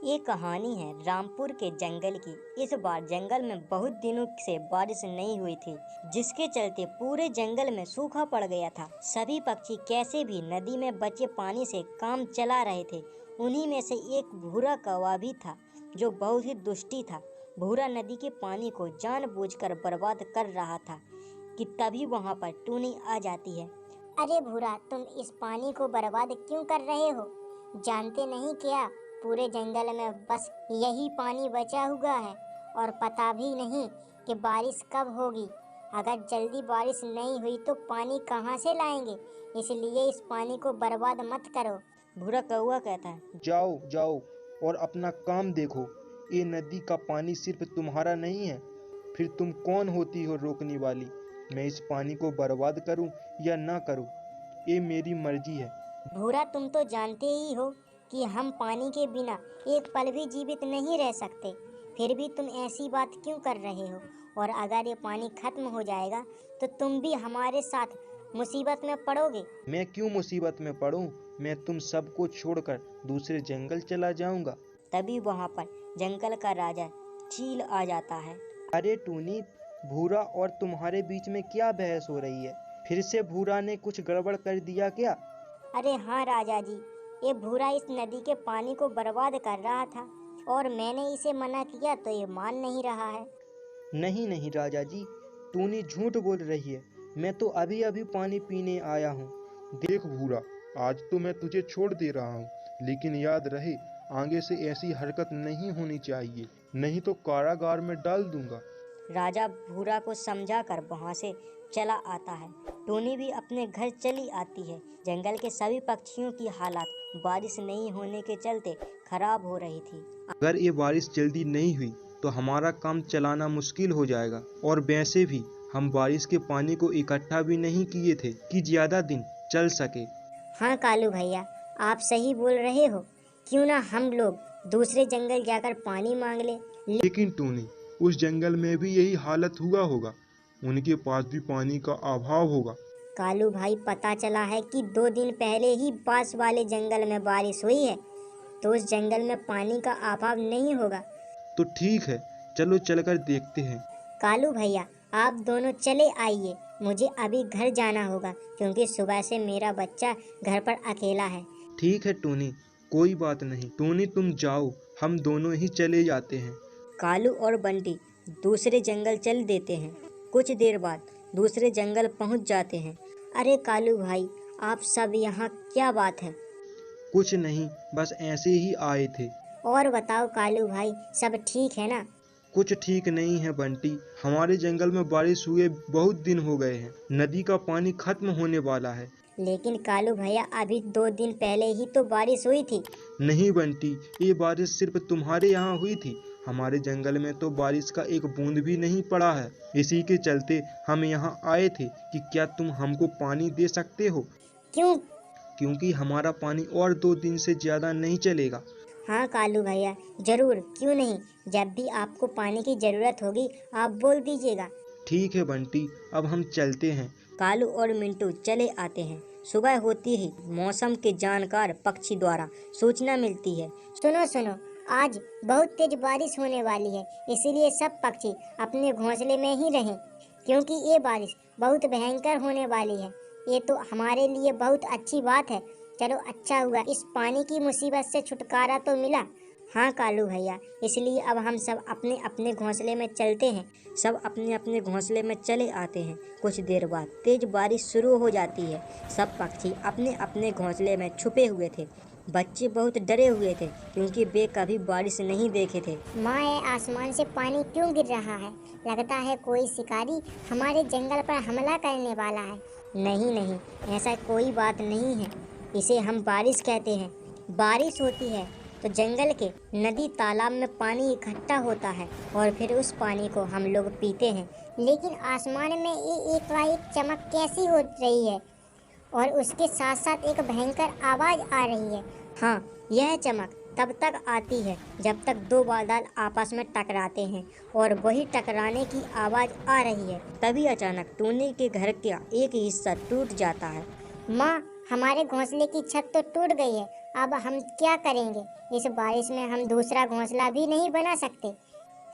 ये कहानी है रामपुर के जंगल की। इस बार जंगल में बहुत दिनों से बारिश नहीं हुई थी, जिसके चलते पूरे जंगल में सूखा पड़ गया था। सभी पक्षी कैसे भी नदी में बचे पानी से काम चला रहे थे। उन्हीं में से एक भूरा कौवा भी था, जो बहुत ही दुष्टी था। भूरा नदी के पानी को जानबूझकर बर्बाद कर रहा था कि तभी वहाँ पर टूनी आ जाती है। अरे भूरा, तुम इस पानी को बर्बाद क्यों कर रहे हो? जानते नहीं क्या, पूरे जंगल में बस यही पानी बचा हुआ है और पता भी नहीं कि बारिश कब होगी। अगर जल्दी बारिश नहीं हुई तो पानी कहाँ से लाएंगे, इसलिए इस पानी को बर्बाद मत करो। भूरा कौवा कहता है, जाओ जाओ और अपना काम देखो। ये नदी का पानी सिर्फ तुम्हारा नहीं है, फिर तुम कौन होती हो रोकने वाली? मैं इस पानी को बर्बाद करूं या ना करूं, ये मेरी मर्जी है। भूरा, तुम तो जानते ही हो कि हम पानी के बिना एक पल भी जीवित नहीं रह सकते, फिर भी तुम ऐसी बात क्यों कर रहे हो? और अगर ये पानी खत्म हो जाएगा तो तुम भी हमारे साथ मुसीबत में पड़ोगे। मैं क्यों मुसीबत में पड़ूं? मैं तुम सबको छोड़कर दूसरे जंगल चला जाऊंगा। तभी वहाँ पर जंगल का राजा चील आ जाता है। अरे टूनी, भूरा और तुम्हारे बीच में क्या बहस हो रही है? फिर से भूरा ने कुछ गड़बड़ कर दिया क्या? अरे हाँ राजा जी, ये भूरा इस नदी के पानी को बर्बाद कर रहा था और मैंने इसे मना किया तो ये मान नहीं रहा है। नहीं नहीं राजा जी, टूनी झूठ बोल रही है। मैं तो अभी अभी पानी पीने आया हूँ। देख भूरा, आज तो मैं तुझे छोड़ दे रहा हूँ, लेकिन याद रहे आगे से ऐसी हरकत नहीं होनी चाहिए, नहीं तो कारागार में डाल दूंगा। राजा भूरा को समझाकर वहाँ से चला आता है। टोनी भी अपने घर चली आती है। जंगल के सभी पक्षियों की हालत बारिश नहीं होने के चलते खराब हो रही थी। अगर ये बारिश जल्दी नहीं हुई तो हमारा काम चलाना मुश्किल हो जाएगा, और वैसे भी हम बारिश के पानी को इकट्ठा भी नहीं किए थे कि ज्यादा दिन चल सके। हाँ कालू भैया, आप सही बोल रहे हो। क्यों ना हम लोग दूसरे जंगल जाकर पानी मांग ले। लेकिन टूनी, उस जंगल में भी यही हालत हुआ होगा, उनके पास भी पानी का अभाव होगा। कालू भाई, पता चला है कि 2 दिन पहले ही पास वाले जंगल में बारिश हुई है, तो उस जंगल में पानी का अभाव नहीं होगा। तो ठीक है, चलो चलकर देखते हैं। कालू भैया, आप दोनों चले आइए, मुझे अभी घर जाना होगा क्योंकि सुबह से मेरा बच्चा घर पर अकेला है। ठीक है टूनी, कोई बात नहीं। टूनी तुम जाओ, हम दोनों ही चले जाते हैं। कालू और बंटी दूसरे जंगल चल देते हैं। कुछ देर बाद दूसरे जंगल पहुँच जाते हैं। अरे कालू भाई, आप सब यहाँ क्या बात है? कुछ नहीं, बस ऐसे ही आए थे। और बताओ कालू भाई, सब ठीक है ना? कुछ ठीक नहीं है बंटी, हमारे जंगल में बारिश हुए बहुत दिन हो गए हैं। नदी का पानी खत्म होने वाला है। लेकिन कालू भैया, अभी 2 दिन पहले ही तो बारिश हुई थी। नहीं बंटी, ये बारिश सिर्फ तुम्हारे यहाँ हुई थी। हमारे जंगल में तो बारिश का एक बूंद भी नहीं पड़ा है। इसी के चलते हम यहाँ आए थे कि क्या तुम हमको पानी दे सकते हो? क्यों? क्योंकि हमारा पानी और 2 दिन से ज्यादा नहीं चलेगा। हाँ कालू भैया, जरूर, क्यों नहीं। जब भी आपको पानी की जरूरत होगी आप बोल दीजिएगा। ठीक है बंटी, अब हम चलते हैं। कालू और मिंटू चले आते हैं। सुबह होती ही मौसम के जानकार पक्षी द्वारा सूचना मिलती है। सुनो सुनो, आज बहुत तेज बारिश होने वाली है, इसीलिए सब पक्षी अपने घोंसले में ही रहें, क्योंकि ये बारिश बहुत भयंकर होने वाली है। ये तो हमारे लिए बहुत अच्छी बात है। चलो, अच्छा हुआ इस पानी की मुसीबत से छुटकारा तो मिला। हाँ कालू भैया, इसलिए अब हम सब अपने अपने घोंसले में चलते हैं। सब अपने अपने घोंसले में चले आते हैं। कुछ देर बाद तेज बारिश शुरू हो जाती है। सब पक्षी अपने अपने घोंसले में छुपे हुए थे। बच्चे बहुत डरे हुए थे क्योंकि वे कभी बारिश नहीं देखे थे। माँ, ये आसमान से पानी क्यों गिर रहा है? लगता है कोई शिकारी हमारे जंगल पर हमला करने वाला है। नहीं नहीं, ऐसा कोई बात नहीं है, इसे हम बारिश कहते हैं। बारिश होती है तो जंगल के नदी तालाब में पानी इकट्ठा होता है और फिर उस पानी को हम लोग पीते हैं। लेकिन आसमान में ये एकाएक चमक कैसी हो रही है और उसके साथ साथ एक भयंकर आवाज़ आ रही है। हाँ, यह चमक तब तक आती है जब तक 2 बादल आपस में टकराते हैं और वही टकराने की आवाज़ आ रही है। तभी अचानक टोनी के घर का एक हिस्सा टूट जाता है। माँ, हमारे घोंसले की छत तो टूट गई है अब हम क्या करेंगे? इस बारिश में हम दूसरा घोंसला भी नहीं बना सकते।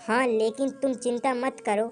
हाँ, लेकिन तुम चिंता मत करो,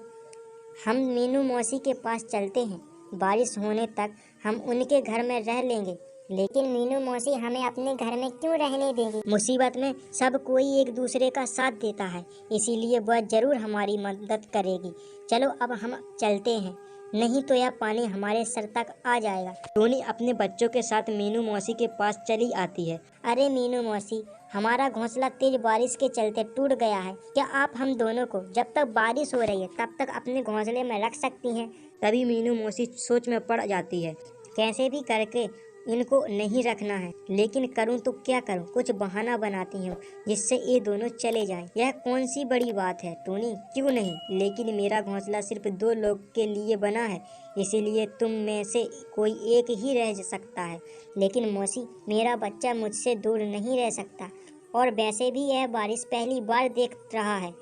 हम मीनू मौसी के पास चलते हैं। बारिश होने तक हम उनके घर में रह लेंगे। लेकिन मीनू मौसी हमें अपने घर में क्यों रहने देंगी? मुसीबत में सब कोई एक दूसरे का साथ देता है, इसीलिए वह जरूर हमारी मदद करेगी। चलो अब हम चलते हैं, नहीं तो यह पानी हमारे सर तक आ जाएगा। टोनी अपने बच्चों के साथ मीनू मौसी के पास चली आती है। अरे मीनू मौसी, हमारा घोंसला तेज बारिश के चलते टूट गया है। क्या आप हम दोनों को जब तक बारिश हो रही है तब तक अपने घोंसले में रख सकती हैं? तभी मीनू मौसी सोच में पड़ जाती है। कैसे भी करके इनको नहीं रखना है, लेकिन करूं तो क्या करूं? कुछ बहाना बनाती हूँ जिससे ये दोनों चले जाएं। यह कौन सी बड़ी बात है टोनी, क्यों नहीं? लेकिन मेरा घोंसला सिर्फ 2 लोग के लिए बना है, इसीलिए तुम में से कोई एक ही रह सकता है। लेकिन मौसी, मेरा बच्चा मुझसे दूर नहीं रह सकता, और वैसे भी यह बारिश पहली बार देख रहा है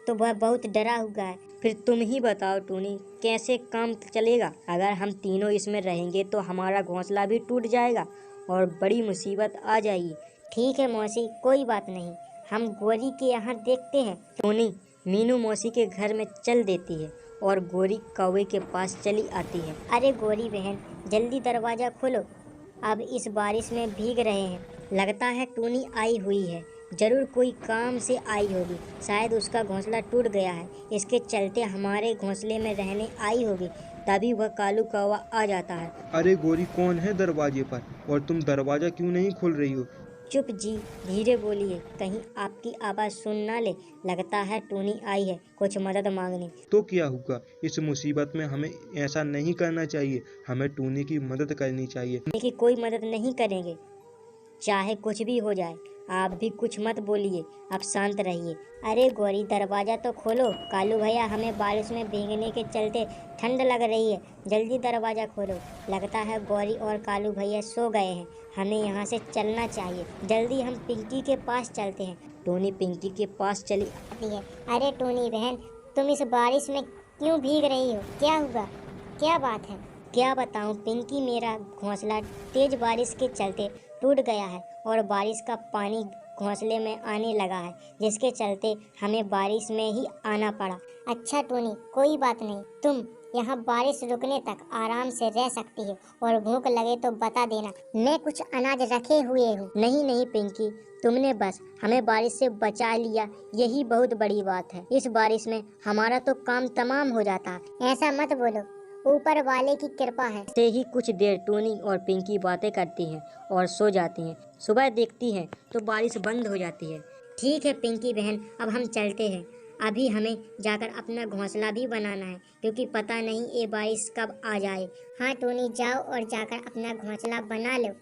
तो वह बहुत डरा हुआ है। फिर तुम ही बताओ टोनी, कैसे काम चलेगा? अगर हम तीनों इसमें रहेंगे तो हमारा घोंसला भी टूट जाएगा और बड़ी मुसीबत आ जाएगी। ठीक है मौसी, कोई बात नहीं, हम गोरी के यहाँ देखते हैं। टोनी मीनू मौसी के घर में चल देती है और गोरी कौवे के पास चली आती है। अरे गोरी बहन, जल्दी दरवाजा खोलो, अब इस बारिश में भीग रहे हैं। लगता है टोनी आई हुई है, जरूर कोई काम से आई होगी। शायद उसका घोंसला टूट गया है, इसके चलते हमारे घोंसले में रहने आई होगी। तभी वह कालू कौवा आ जाता है। अरे गोरी, कौन है दरवाजे पर और तुम दरवाजा क्यों नहीं खोल रही हो? चुप जी, धीरे बोलिए, कहीं आपकी आवाज़ सुन ना ले। लगता है टोनी आई है कुछ मदद मांगने। तो क्या हुआ? इस मुसीबत में हमें ऐसा नहीं करना चाहिए, हमें टूनी की मदद करनी चाहिए। कि कोई मदद नहीं करेंगे, चाहे कुछ भी हो जाए। आप भी कुछ मत बोलिए, आप शांत रहिए। अरे गोरी, दरवाजा तो खोलो। कालू भैया, हमें बारिश में भीगने के चलते ठंड लग रही है, जल्दी दरवाजा खोलो। लगता है गौरी और कालू भैया सो गए हैं, हमें यहाँ से चलना चाहिए। जल्दी हम पिंकी के पास चलते हैं। टोनी पिंकी के पास चली आती है। अरे टोनी बहन, तुम इस बारिश में क्यों भीग रही हो? क्या हुआ? क्या बात है? क्या बताऊं पिंकी, मेरा घोंसला तेज बारिश के चलते टूट गया है और बारिश का पानी घोंसले में आने लगा है, जिसके चलते हमें बारिश में ही आना पड़ा। अच्छा टोनी, कोई बात नहीं, तुम यहाँ बारिश रुकने तक आराम से रह सकती है, और भूख लगे तो बता देना, मैं कुछ अनाज रखे हुए हूँ। नहीं नहीं पिंकी, तुमने बस हमें बारिश से बचा लिया, यही बहुत बड़ी बात है। इस बारिश में हमारा तो काम तमाम हो जाता। ऐसा मत बोलो, ऊपर वाले की कृपा है। से ही कुछ देर टोनी और पिंकी बातें करती हैं और सो जाती हैं। सुबह देखती हैं तो बारिश बंद हो जाती है। ठीक है पिंकी बहन, अब हम चलते हैं। अभी हमें जाकर अपना घोंसला भी बनाना है, क्योंकि पता नहीं ये बारिश कब आ जाए। हाँ टोनी, जाओ और जाकर अपना घोंसला बना लो।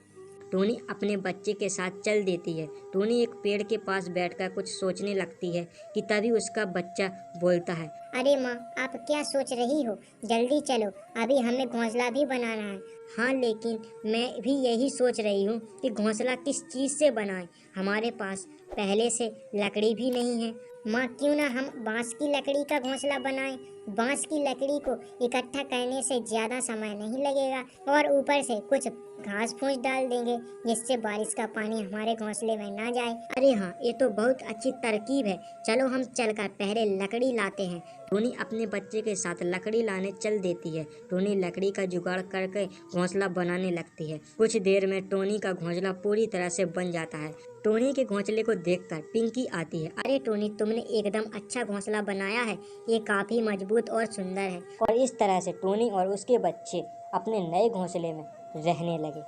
टोनी अपने बच्चे के साथ चल देती है। टोनी एक पेड़ के पास बैठकर कुछ सोचने लगती है कि तभी उसका बच्चा बोलता है। अरे माँ, आप क्या सोच रही हो? जल्दी चलो, अभी हमें घोंसला भी बनाना है। हाँ, लेकिन मैं भी यही सोच रही हूँ कि घोंसला किस चीज़ से बनाएं। हमारे पास पहले से लकड़ी भी नहीं है। माँ, क्यों ना हम बांस की लकड़ी का घोंसला बनाएं? बांस की लकड़ी को इकट्ठा करने से ज़्यादा समय नहीं लगेगा, और ऊपर से कुछ घास फूस डाल देंगे जिससे बारिश का पानी हमारे घोंसले में ना जाए। अरे हाँ, ये तो बहुत अच्छी तरकीब है। चलो हम चलकर पहले लकड़ी लाते हैं। टोनी अपने बच्चे के साथ लकड़ी लाने चल देती है। टोनी लकड़ी का जुगाड़ करके घोंसला बनाने लगती है। कुछ देर में टोनी का घोंसला पूरी तरह से बन जाता है। टोनी के घोंसले को देखकर पिंकी आती है। अरे टोनी, तुमने एकदम अच्छा घोंसला बनाया है, ये काफी मजबूत और सुंदर है। और इस तरह से टोनी और उसके बच्चे अपने नए घोंसले में रहने लगे।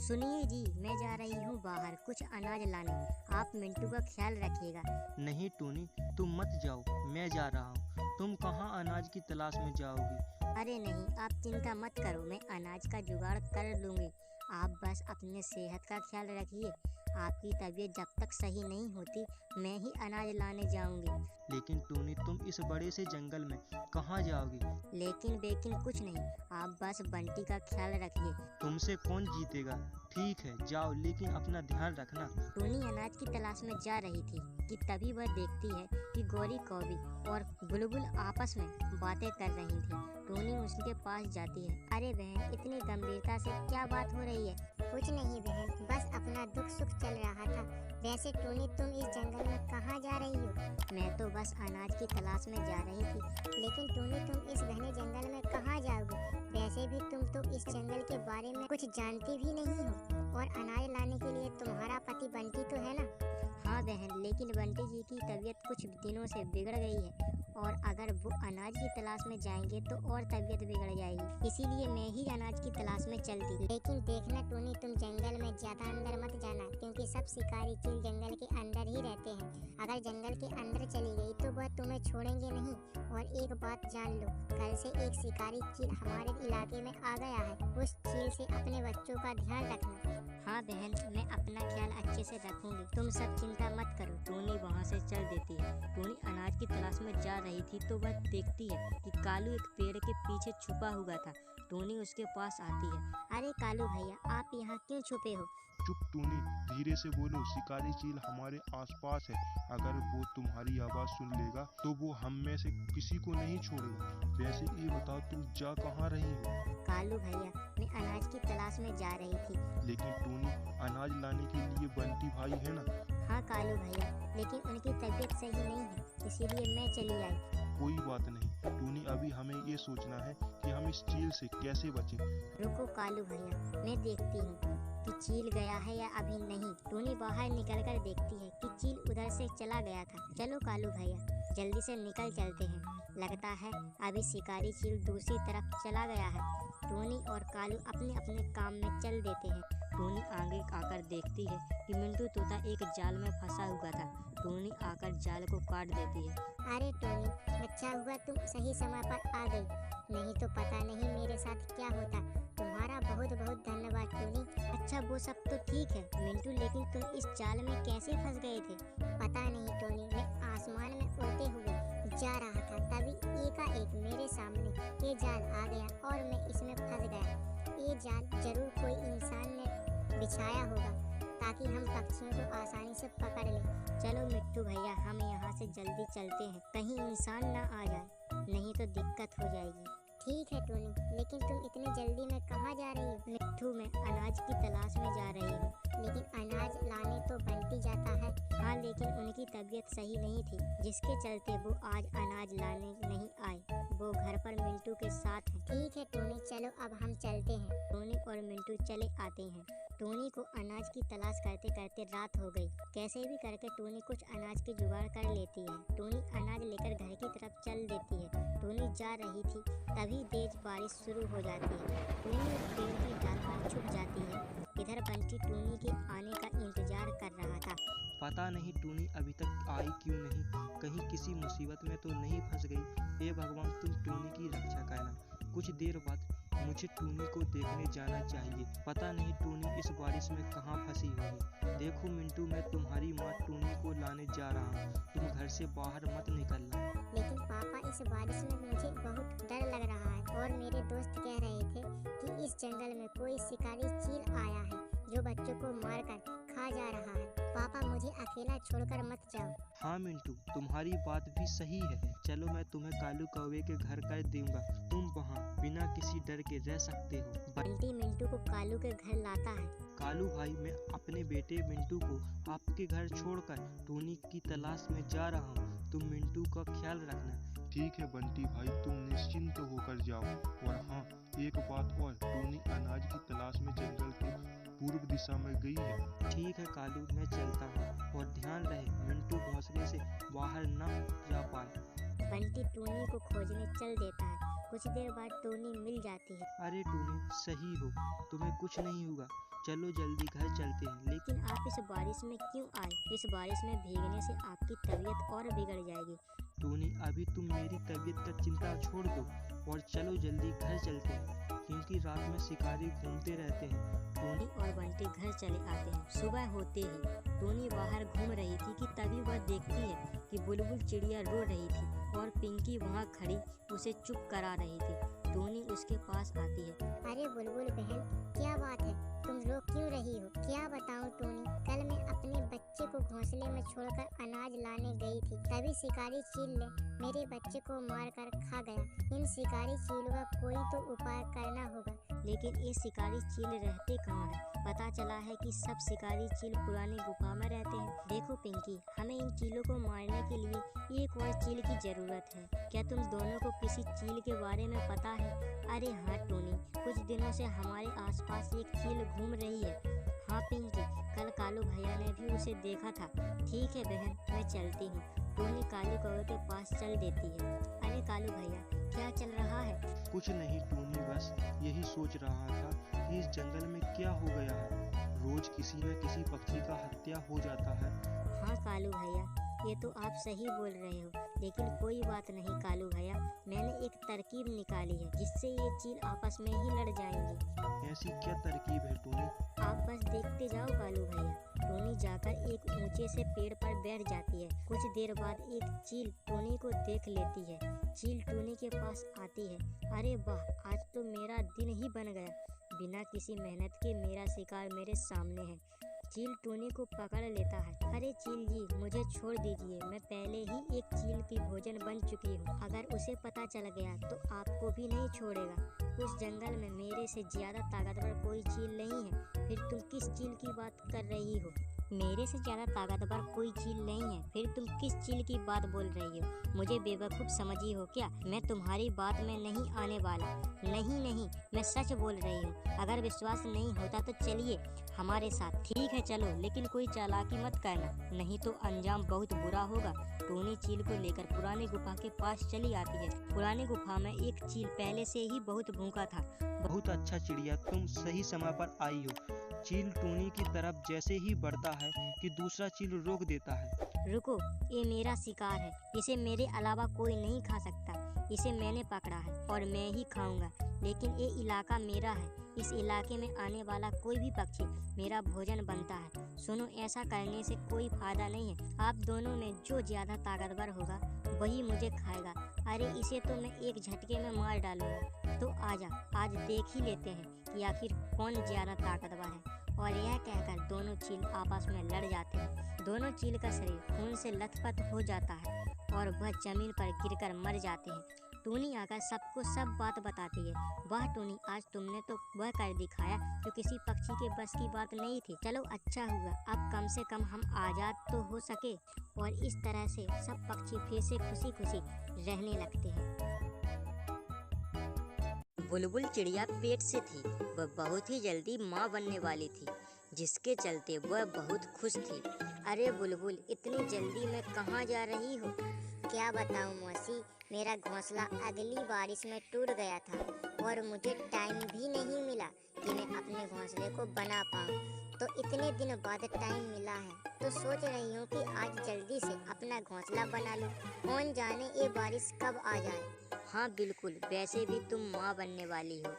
सुनिए जी, मैं जा रही हूँ बाहर कुछ अनाज लाने, आप मिंटू का ख्याल रखिएगा। नहीं टोनी, तुम मत जाओ, मैं जा रहा हूँ। तुम कहाँ अनाज की तलाश में जाओगी? अरे नहीं, आप चिंता मत करो, मैं अनाज का जुगाड़ कर लूँगी। आप बस अपने सेहत का ख्याल रखिए आपकी तबीयत जब तक सही नहीं होती मैं ही अनाज लाने जाऊंगी। लेकिन टूनी तुम इस बड़े से जंगल में कहाँ जाओगी? लेकिन बेकिन कुछ नहीं, आप बस बंटी का ख्याल रखिए। तुमसे कौन जीतेगा? ठीक है जाओ, लेकिन अपना ध्यान रखना। टूनी अनाज की तलाश में जा रही थी कि तभी वह देखती है कि गौरी कौवी और बुलबुल आपस में बातें कर रही थी। टूनी उसके पास जाती है। अरे बहन, इतनी गंभीरता से क्या बात हो रही है? कुछ नहीं बहन, बस अपना दुख सुख चल रहा था। वैसे टूनी तुम इस जंगल में कहाँ जा रही हो? मैं तो बस अनाज की तलाश में जा रही थी। लेकिन टूनी तुम इस घने जंगल में कहाँ जाओगी? वैसे भी तुम तो इस जंगल के बारे में कुछ जानती भी नहीं हो, और अनाज लाने के लिए तुम्हारा पति बंटी तो है ना? हाँ बहन, लेकिन बंटी जी की तबीयत कुछ दिनों से बिगड़ गई है, और अगर वो अनाज की तलाश में जाएंगे तो और तबीयत बिगड़ जाएगी। इसीलिए मैं ही अनाज की तलाश में चलती। लेकिन देखना टूनी, तुम जंगल में ज्यादा अंदर मत जाना, क्योंकि सब शिकारी चील जंगल के अंदर ही रहते हैं। अगर जंगल के अंदर चली गई तो वह तुम्हें छोड़ेंगे नहीं। और एक बात जान लो, कल से एक शिकारी चील हमारे इलाके में आ गया है। उस चील से अपने बच्चों का ध्यान रखना। हाँ बहन, मैं अपना ख्याल अच्छे से रखूंगी, तुम सब चिंता मत करो। टूनी वहाँ से चल देती है। टूनी अनाज की तलाश में जा रही थी तो वह देखती है कि कालू एक पेड़ के पीछे छुपा हुआ था। टूनी उसके पास आती है। अरे कालू भैया, आप यहाँ क्यों छुपे हो? चुप टूनी, धीरे से बोलो। शिकारी चील हमारे आसपास है। अगर वो तुम्हारी आवाज़ सुन लेगा तो वो हम में से किसी को नहीं छोड़ेगा। वैसे ये बताओ, तुम जा कहाँ रही हो? कालू भैया, मैं अनाज की तलाश में जा रही थी। लेकिन टूनी, अनाज लाने के लिए बंटी भाई है ना? हाँ कालू भैया, लेकिन उनकी तबीयत सही नहीं है, इसीलिए मैं चली आई। कोई बात नहीं टूनी, अभी हमें ये सोचना है कि हम इस चील से कैसे बचें। रुको कालू भैया, मैं देखती हूँ कि चील गया है या अभी नहीं। टूनी बाहर निकलकर देखती है कि चील उधर से चला गया था। चलो कालू भैया, जल्दी से निकल चलते हैं। लगता है अभी शिकारी चील दूसरी तरफ चला गया है। टूनी और कालू अपने अपने काम में चल देते हैं। टूनी आगे आकर देखती है कि मिंटू तोता एक जाल में फंसा हुआ था। टूनी आकर जाल को काट देती है। अरे टूनी, अच्छा हुआ तुम सही समय पर आ गई, नहीं तो पता नहीं मेरे साथ क्या होता। तुम्हारा बहुत बहुत धन्यवाद टूनी। अच्छा वो सब तो ठीक है मिंटू, लेकिन तुम इस जाल में कैसे फंस गए थे? पता नहीं टूनी, मैं आसमान में उड़ते हुए जा रहा था, तभी एकाएक मेरे सामने ये जाल आ गया और मैं इसमें फंस गया। ये जाल जरूर कोई इंसान ने बिछाया होगा ताकि हम पक्षियों को आसानी से पकड़ लें। चलो मिट्टू भैया, हम यहाँ से जल्दी चलते हैं, कहीं इंसान ना आ जाए, नहीं तो दिक्कत हो जाएगी। ठीक है टूनी, लेकिन तुम इतनी जल्दी में कहाँ जा रही हो? मिट्टू, मैं अनाज की तलाश में जा रही हूँ। लेकिन अनाज लाने तो बंटी जाता है। हाँ, लेकिन उनकी तबीयत सही नहीं थी, जिसके चलते वो आज अनाज लाने नहीं आए। वो घर पर मिंटू के साथ हैं। ठीक है टूनी, चलो अब हम चलते हैं। टूनी और मिंटू चले आते हैं। टूनी को अनाज की तलाश करते करते रात हो गई। कैसे भी करके टूनी कुछ अनाज की जुगाड़ कर लेती है। टूनी अनाज लेकर घर की तरफ चल देती है। टूनी जा रही थी, तभी तेज बारिश शुरू हो जाती है। टूनी एक पेड़ की डाल पर छुप जाती है। इधर बंटी टूनी के आने का इंतजार कर रहा था। पता नहीं टूनी अभी तक आई क्यों नहीं, कहीं किसी मुसीबत में तो नहीं फंस गई। हे भगवान, तुम टूनी की रक्षा करना। कुछ देर बाद मुझे टूनी को देखने जाना चाहिए। पता नहीं टूनी इस बारिश में कहाँ फंसी होगी। देखो मिंटू, मैं तुम्हारी माँ टूनी को लाने जा रहा हूँ, तुम घर से बाहर मत निकलना। लेकिन पापा, इस बारिश में मुझे बहुत डर लग रहा है, और मेरे दोस्त कह रहे थे कि इस जंगल में कोई शिकारी चील आया है जो बच्चों को मारकर खा जा रहा है। पापा, मुझे अकेला छोड़कर मत जाओ। हाँ मिंटू, तुम्हारी बात भी सही है। चलो मैं तुम्हें कालू कौवे के घर कर दूंगा, तुम वहाँ बिना किसी डर के रह सकते हो। बंटी मिंटू को कालू के घर लाता है। कालू भाई, मैं अपने बेटे मिंटू को आपके घर छोड़कर टूनी की तलाश में जा रहा हूँ, तुम मिंटू का ख्याल रखना। ठीक है बंटी भाई, तुम निश्चिंत होकर जाओ। और हाँ, एक बात और, टूनी अनाज की तलाश में जंगल के पूर्व दिशा में गई है। ठीक है कालू, मैं चलता हूँ, और ध्यान रहे मिंटू घोंसले से बाहर न जा पाए। बंटी टूनी को खोजने चल देता है। कुछ देर बाद टूनी मिल जाती है। अरे टूनी, सही हो, तुम्हें कुछ नहीं होगा, चलो जल्दी घर चलते हैं। लेकिन आप इस बारिश में क्यों आए? इस बारिश में भीगने से आपकी तबीयत और बिगड़ जाएगी। टूनी, अभी तुम मेरी तबीयत का चिंता छोड़ दो और चलो जल्दी घर चलते हैं। क्योंकि रात में शिकारी घूमते रहते हैं। टोनी और बंटी घर चले आते हैं। सुबह होते ही टोनी बाहर घूम रही थी कि तभी वह देखती है कि बुलबुल चिड़िया रो रही थी और पिंकी वहाँ खड़ी उसे चुप करा रही थी। टोनी उसके पास आती है। अरे बुलबुल बहन, क्या बात है, तुम रो क्यों रही हो? क्या बताऊं टोनी, कल मैं अपने बच्चे को घोंसले में छोड़कर अनाज लाने गई थी, तभी शिकारी चील ने मेरे बच्चे को मारकर खा गया। इन शिकारी चीलों का कोई तो उपाय करना होगा। लेकिन ये शिकारी चील रहते कहाँ हैं? पता चला है कि सब शिकारी चील पुरानी गुफा में रहते हैं। देखो पिंकी, हमें इन चीलों को मारने के लिए एक और चील की जरूरत है। क्या तुम दोनों को किसी चील के बारे में पता है? अरे हाँ टोनी, कुछ दिनों से हमारे आसपास एक चील घूम रही है। हाँ पिंकी, कल कालू भैया ने भी उसे देखा था। ठीक है बहन, मैं चलती हूँ। टोनी कालू कौवे के पास चल देती है। अरे कालू भैया, क्या चल रहा है? कुछ नहीं टोनी, बस यही सोच रहा था कि इस जंगल में क्या हो गया है। रोज किसी न किसी पक्षी का हत्या हो जाता है। हाँ कालू भैया, ये तो आप सही बोल रहे हो, लेकिन कोई बात नहीं कालू भैया, मैंने एक तरकीब निकाली है जिससे ये चील आपस में ही लड़ जाएंगी। ऐसी क्या तरकीब है टोनी? आप बस देखते जाओ कालू भैया। टोनी जाकर एक ऊंचे से पेड़ पर बैठ जाती है। कुछ देर बाद एक चील टोनी को देख लेती है। चील टोनी के पास आती है। अरे वाह, आज तो मेरा दिन ही बन गया। बिना किसी मेहनत के मेरा शिकार मेरे सामने है। चील टोनी को पकड़ लेता है। अरे चील जी, मुझे छोड़ दीजिए, मैं पहले ही एक चील की भोजन बन चुकी हूँ। अगर उसे पता चल गया तो आपको भी नहीं छोड़ेगा। उस जंगल में मेरे से ज्यादा ताकतवर कोई चील नहीं है। फिर तुम किस चील की बात कर रही हो? मेरे से ज्यादा ताकतवर कोई चील नहीं है, फिर तुम किस चील की बात बोल रही हो? मुझे बेवकूफ समझी हो क्या? मैं तुम्हारी बात में नहीं आने वाला। नहीं नहीं, मैं सच बोल रही हूँ। अगर विश्वास नहीं होता तो चलिए हमारे साथ। ठीक है चलो, लेकिन कोई चालाकी मत करना, नहीं तो अंजाम बहुत बुरा होगा। टोनी चील को लेकर पुरानी गुफा के पास चली आती है। पुरानी गुफा में एक चील पहले से ही बहुत भूखा था। बहुत अच्छा चिड़िया, तुम सही समय पर आई हो। चील टोनी की तरफ जैसे ही बढ़ता है कि दूसरा चील रोक देता है। रुको, ये मेरा शिकार है, इसे मेरे अलावा कोई नहीं खा सकता। इसे मैंने पकड़ा है और मैं ही खाऊंगा, लेकिन ये इलाका मेरा है। इस इलाके में आने वाला कोई भी पक्षी मेरा भोजन बनता है। सुनो, ऐसा करने से कोई फायदा नहीं है। आप दोनों में जो ज्यादा ताकतवर होगा वही मुझे खाएगा। अरे इसे तो मैं एक झटके में मार डालूंगा। तो आजा, आज देख ही लेते हैं कि आखिर कौन ज्यादा ताकतवर है। और यह कहकर दोनों चील आपस में लड़ जाते हैं। दोनों चील का शरीर खून से लथपथ हो जाता है और वह जमीन पर गिरकर मर जाते हैं। टोनी आकर सबको सब बात बताती है। वाह टोनी, आज तुमने तो वह कर दिखाया जो किसी पक्षी के बस की बात नहीं थी। चलो अच्छा हुआ, अब कम से कम हम आजाद तो हो सके। और इस तरह से सब पक्षी फिर से खुशी खुशी रहने लगते हैं। बुलबुल चिड़िया पेट से थी। वह बहुत ही जल्दी माँ बनने वाली थी, जिसके चलते वह बहुत खुश थी। अरे बुलबुल, इतनी जल्दी में कहाँ जा रही हो? क्या बताऊं मौसी, मेरा घोंसला अगली बारिश में टूट गया था और मुझे टाइम भी नहीं मिला कि मैं अपने घोंसले को बना पाऊं। तो इतने दिन बाद टाइम मिला है, तो सोच रही हूँ कि आज जल्दी से अपना घोंसला बना लूं। कौन जाने ये बारिश कब आ जाए। हाँ बिल्कुल, वैसे भी तुम माँ बनने वाली हो।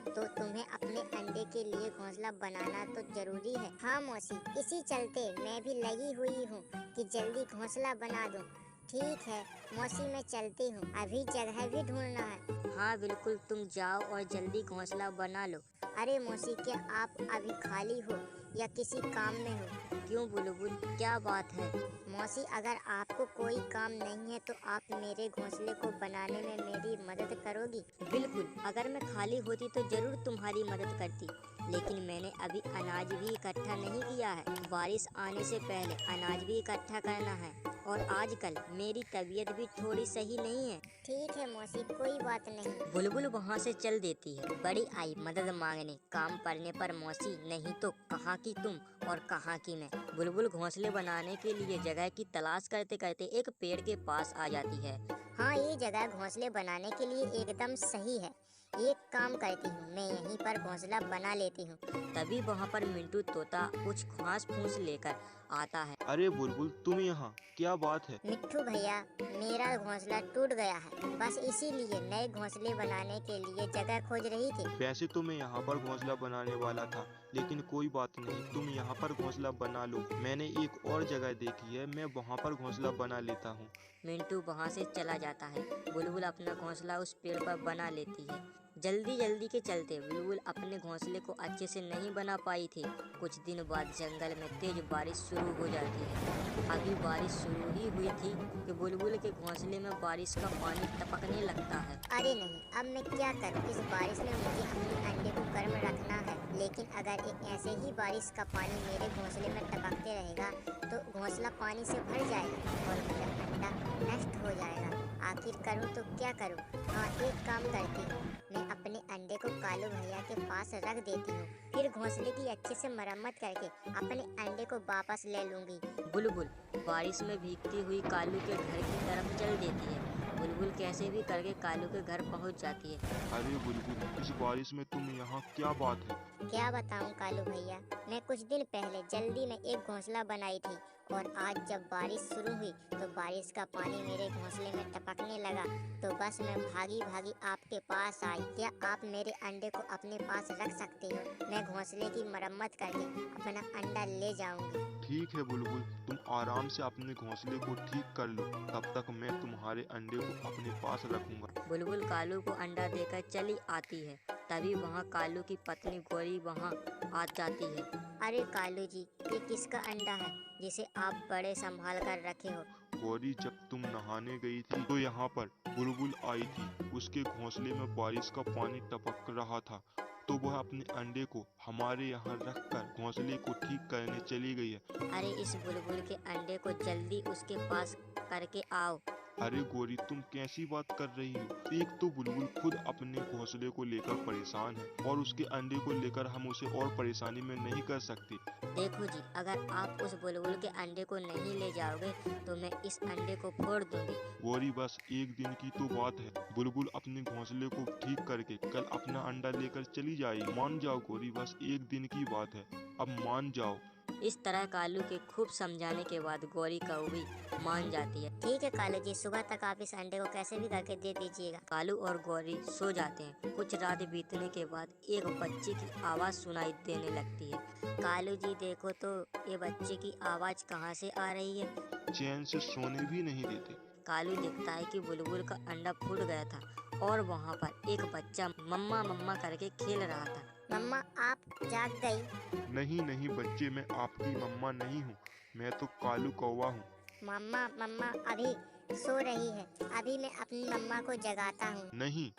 तो तुम्हें अपने अंडे के लिए घोंसला बनाना तो जरूरी है। हाँ मौसी, इसी चलते मैं भी लगी हुई हूँ कि जल्दी घोंसला बना दूँ। ठीक है मौसी, मैं चलती हूँ, अभी जगह भी ढूंढना है। हाँ बिल्कुल, तुम जाओ और जल्दी घोंसला बना लो। अरे मौसी, क्या आप अभी खाली हो या किसी काम में हो? क्यों बुलबुल, क्या बात है? मौसी, अगर आपको कोई काम नहीं है तो आप मेरे घोंसले को बनाने में मेरी मदद करोगी? बिल्कुल, अगर मैं खाली होती तो जरूर तुम्हारी मदद करती, लेकिन मैंने अभी अनाज भी इकट्ठा नहीं किया है। बारिश आने से पहले अनाज भी इकट्ठा करना है और आजकल मेरी तबीयत भी थोड़ी सही नहीं है। ठीक है मौसी, कोई बात नहीं। बुलबुल वहाँ से चल देती है। बड़ी आई मदद मांगने, काम पड़ने पर मौसी, नहीं तो कहाँ की तुम और कहाँ की मैं। बुलबुल घोंसले बनाने के लिए जगह की तलाश करते करते एक पेड़ के पास आ जाती है। हाँ, ये जगह घोंसले बनाने के लिए एकदम सही है। एक काम करती हूँ, मैं यहीं पर घोंसला बना लेती हूँ। तभी वहाँ पर मिंटू तोता कुछ घास फूस लेकर आता है। अरे बुलबुल, तुम यहाँ, क्या बात है? मिट्ठू भैया, मेरा घोंसला टूट गया है, बस इसीलिए नए घोंसले बनाने के लिए जगह खोज रही थी। वैसे तो मैं यहाँ पर घोंसला बनाने वाला था, लेकिन कोई बात नहीं, तुम यहाँ पर घोंसला बना लो। मैंने एक और जगह देखी है, मैं वहाँ पर घोंसला बना लेता हूँ। मिंटू वहाँ से चला जाता है। बुलबुल अपना घोंसला उस पेड़ पर बना लेती है। जल्दी जल्दी के चलते बुलबुल अपने घोंसले को अच्छे से नहीं बना पाई थी। कुछ दिन बाद जंगल में तेज बारिश शुरू हो जाती है। अभी बारिश शुरू ही हुई थी कि बुलबुल के घोंसले में बारिश का पानी टपकने लगता है। अरे नहीं, अब मैं क्या करूं? इस बारिश में मुझे अपने अंडे को गर्म रखना है, लेकिन अगर एक ऐसे ही बारिश का पानी मेरे घोंसले में टपकते रहेगा तो घोंसला पानी से भर जाएगा और मेरा अंडा नष्ट हो जाएगा। आखिर करूं तो क्या करूं? हाँ, एक काम करती हूँ, मैं अपने अंडे को कालू भैया के पास रख देती हूँ, फिर घोंसले की अच्छे से मरम्मत करके अपने अंडे को वापस ले लूंगी। बुलबुल बारिश में भीगती हुई कालू के घर की तरफ चल देती है। बुलबुल कैसे भी करके कालू के घर पहुंच जाती है। अरे बुलबुल, इस बारिश में तुम यहाँ, क्या बात है? क्या बताऊं कालू भैया, मैं कुछ दिन पहले जल्दी में एक घोंसला बनाई थी और आज जब बारिश शुरू हुई तो बारिश का पानी मेरे घोंसले में टपकने लगा, तो बस मैं भागी भागी आपके पास आई। क्या आप मेरे अंडे को अपने पास रख सकते हो? मैं घोंसले की मरम्मत करके अपना अंडा ले जाऊंगी। ठीक है बुलबुल, तुम आराम से अपने घोंसले को ठीक कर लो, तब तक मैं तुम्हारे अंडे को अपने पास रखूंगा। बुलबुल कालू को अंडा देकर चली आती है। तभी वहाँ कालू की पत्नी गौरी वहाँ आ जाती है। अरे कालू जी, ये किसका अंडा है जिसे आप बड़े संभाल कर रखे हो? गौरी, जब तुम नहाने गई थी तो यहाँ पर बुलबुल आई थी। उसके घोंसले में बारिश का पानी टपक रहा था, तो वह अपने अंडे को हमारे यहाँ रखकर घोंसले को ठीक करने चली गई है। अरे इस बुलबुल के अंडे को जल्दी उसके पास करके आओ। अरे गौरी, तुम कैसी बात कर रही हो? एक तो बुलबुल खुद अपने घोंसले को लेकर परेशान है और उसके अंडे को लेकर हम उसे और परेशानी में नहीं कर सकते। देखो जी, अगर आप उस बुलबुल के अंडे को नहीं ले जाओगे तो मैं इस अंडे को फोड़ दूंगी। गौरी, बस एक दिन की तो बात है। बुलबुल अपने घोंसले को ठीक करके कल अपना अंडा लेकर चली जाएगी। मान जाओ गौरी, बस एक दिन की बात है, अब मान जाओ। इस तरह कालू के खूब समझाने के बाद गौरी कौवी मान जाती है। ठीक है कालू जी, सुबह तक आप इस अंडे को कैसे भी करके दे दीजिएगा। कालू और गौरी सो जाते हैं। कुछ रात बीतने के बाद एक बच्चे की आवाज सुनाई देने लगती है। कालू जी देखो तो ये बच्चे की आवाज कहाँ से आ रही है। चैन से सोने भी नहीं देते। कालू देखता है कि बुलबुल का अंडा फूट गया था और वहाँ पर एक बच्चा मम्मा मम्मा करके खेल रहा था। मम्मा, आप जाग गई? नहीं नहीं बच्चे, मैं आपकी मम्मा नहीं हूँ, मैं तो कालू कौवा हूँ। मम्मा मम्मा अभी सो रही है, अभी मैं अपनी मम्मा को जगाता हूँ। नहीं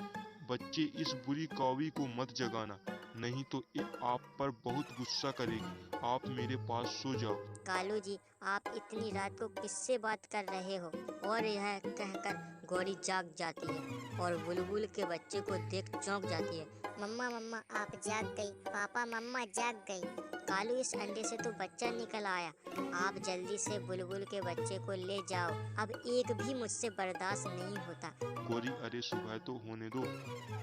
बच्चे, इस बुरी कौवी को मत जगाना, नहीं तो ये आप पर बहुत गुस्सा करेगी। आप मेरे पास सो जाओ। कालू जी, आप इतनी रात को किससे बात कर रहे हो? और यह कहकर गौरी जाग जाती है और बुलबुल के बच्चे को देख चौंक जाती है। मम्मा मम्मा आप जाग गई? पापा मम्मा जाग गई? कालू, इस अंडे से तो बच्चा निकल आया। आप जल्दी से बुलबुल के बच्चे को ले जाओ, अब एक भी मुझसे बर्दाश्त नहीं होता। गौरी, अरे सुबह तो होने दो,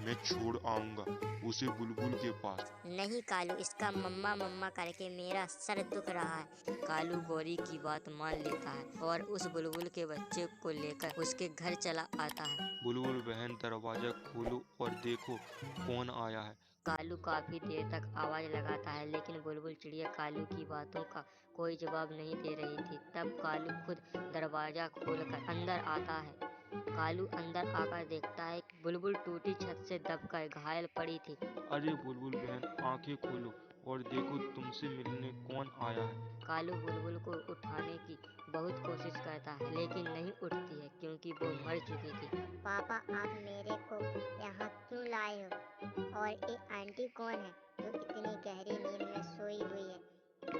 मैं छोड़ आऊंगा उसे बुलबुल के पास। नहीं कालू, इसका मम्मा मम्मा करके मेरा सर दुख रहा है। कालू गौरी की बात मान लेता है और उस बुलबुल के बच्चे को लेकर उसके घर चला आता है। बुलबुल बहन, दरवाजा खोलो और देखो कौन आया है। कालू काफी देर तक आवाज लगाता है, लेकिन बुलबुल चिड़िया कालू की बातों का कोई जवाब नहीं दे रही थी। तब कालू खुद दरवाजा खोलकर अंदर आता है। कालू अंदर आकर देखता है कि बुलबुल टूटी छत से दबकर घायल पड़ी थी। अरे बुलबुल बहन, आंखें खोलो और देखो तुमसे मिलने कौन आया है। कालू बुलबुल को उठाने की बहुत कोशिश करता है, लेकिन नहीं उठती है क्योंकि वो मर चुकी थी। पापा, आप मेरे को यहाँ क्यों लाए हो? और ये आंटी कौन है जो इतनी गहरी नींद में सोई हुई है?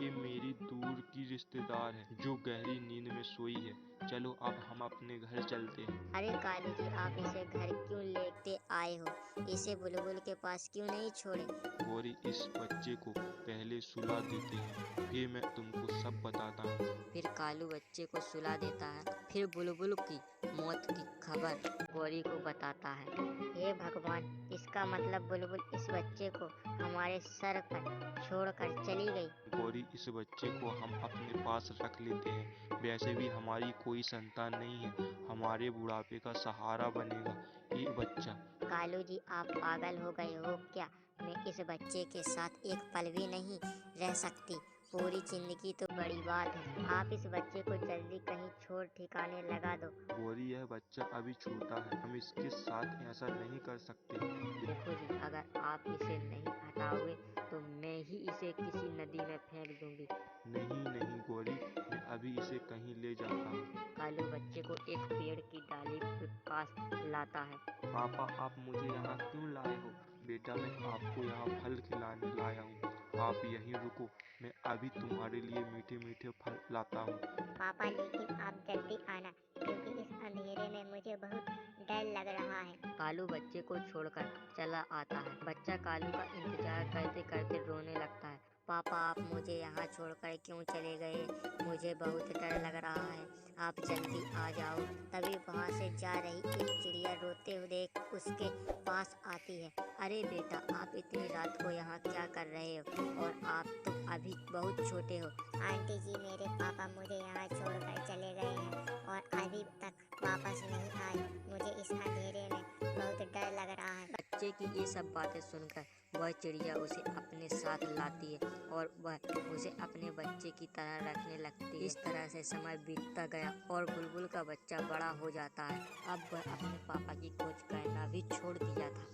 ये मेरी दूर की रिश्तेदार है जो गहरी नींद में सोई है। चलो अब हम अपने घर चलते हैं। अरे कालू जी, आप इसे घर क्यों लेते आए हो? इसे बुलबुल के पास क्यों नहीं छोड़े? गौरी, इस बच्चे को पहले सुला देते हैं, फिर मैं तुमको सब बताता हूँ। फिर कालू बच्चे को सुला देता है, फिर बुलबुल की मौत की खबर गौरी को बताता है। हे भगवान, इसका मतलब बुलबुल इस बच्चे को हमारे सर पर छोड़कर चली गई। गौरी, इस बच्चे को हम अपने पास रख लेते हैं। वैसे भी हमारी कोई संतान नहीं है, हमारे बुढ़ापे का सहारा बनेगा ये बच्चा। कालू जी, आप पागल हो गए हो क्या? मैं इस बच्चे के साथ एक पल भी नहीं रह सकती। पूरी जिंदगी तो बड़ी बात है। आप इस बच्चे को जल्दी कहीं छोड़ ठिकाने लगा दो। गौरी, यह बच्चा अभी छोटा है, हम इसके साथ ऐसा नहीं कर सकते। देखो जी, अगर आप इसे नहीं हटाओगे तो मैं ही इसे किसी नदी में फेंक दूंगी। नहीं नहीं गौरी, मैं अभी इसे कहीं ले जाता हूँ। कालू बच्चे को एक पेड़ की डाली के पास लाता है। पापा, आप मुझे यहाँ क्यों लाए हो? बेटा, मैं आपको यहाँ फल खिलाने लाया हूँ, आप यहीं रुको, मैं अभी तुम्हारे लिए मीठे मीठे फल लाता हूँ। पापा, लेकिन आप जल्दी आना, क्योंकि इस अंधेरे में मुझे बहुत डर लग रहा है। कालू बच्चे को छोड़कर चला आता है। बच्चा कालू का इंतजार करते करते रोने लगता है। पापा, आप मुझे यहाँ छोड़कर क्यों चले गए? मुझे बहुत डर लग रहा है, आप जल्दी आ जाओ। तभी वहाँ से जा रही एक चिड़िया रोते हुए देख उसके पास आती है। अरे बेटा, आप इतनी रात को यहाँ क्या कर रहे हो? और आप तो अभी बहुत छोटे हो। आंटी जी, मेरे पापा मुझे यहाँ छोड़कर चले गए हैं और अभी तक वापस नहीं आए। मुझे इस अंधेरे में बहुत डर लग रहा है। बच्चे की ये सब बातें सुनकर वह चिड़िया उसे अपने साथ लाती है और वह उसे अपने बच्चे की तरह रखने लगती है। इस तरह से समय बीतता गया और बुलबुल का बच्चा बड़ा हो जाता है। अब वह अपने पापा की खोज करना भी छोड़ दिया था।